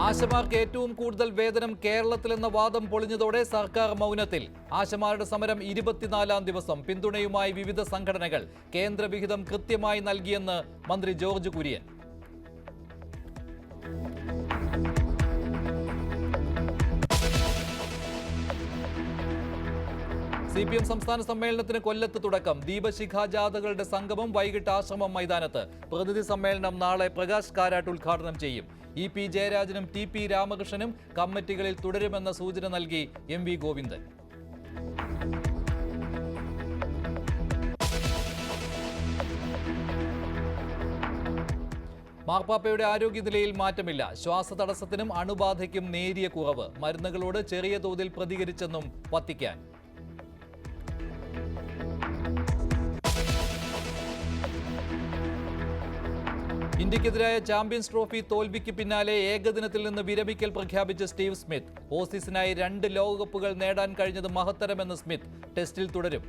ആശമാർക്ക് ഏറ്റവും കൂടുതൽ വേതനം കേരളത്തിലെന്ന വാദം പൊളിഞ്ഞതോടെ സർക്കാർ മൗനത്തിൽ. ആശമാരുടെ സമരം 24-ാം ദിവസം. പിന്തുണയുമായി വിവിധ സംഘടനകൾ. കേന്ദ്രവിഹിതം കൃത്യമായി നൽകിയെന്ന് മന്ത്രി ജോർജ് കുര്യൻ. CPM സംസ്ഥാന സമ്മേളനത്തിന് കൊല്ലത്ത് തുടക്കം. ദീപശിഖാജാഥകളുടെ സംഗമം വൈകിട്ട് ആശ്രമം മൈതാനത്ത്. പ്രതിനിധി സമ്മേളനം നാളെ പ്രകാശ് കാരാട്ട് ഉദ്ഘാടനം ചെയ്യും. EP ജയരാജനും TP രാമകൃഷ്ണനും കമ്മിറ്റികളിൽ തുടരുമെന്ന സൂചന നൽകി MV ഗോവിന്ദൻ. മാർപ്പാപ്പയുടെ ആരോഗ്യനിലയിൽ മാറ്റമില്ല. ശ്വാസതടസ്സത്തിനും അണുബാധയ്ക്കും നേരിയ കുറവ്. മരുന്നുകളോട് ചെറിയ തോതിൽ പ്രതികരിച്ചെന്നും വത്തിക്കാൻ. ഇന്ത്യക്കെതിരായ ചാമ്പ്യൻസ് ട്രോഫി തോൽവിക്ക് പിന്നാലെ ഏകദിനത്തിൽ നിന്ന് വിരമിക്കൽ പ്രഖ്യാപിച്ച സ്റ്റീവ് സ്മിത്ത്. ഓസീസിനായി 2 ലോകകപ്പുകൾ നേടാൻ കഴിഞ്ഞത് മഹത്തരമെന്ന് സ്മിത്ത്. ടെസ്റ്റിൽ തുടരും.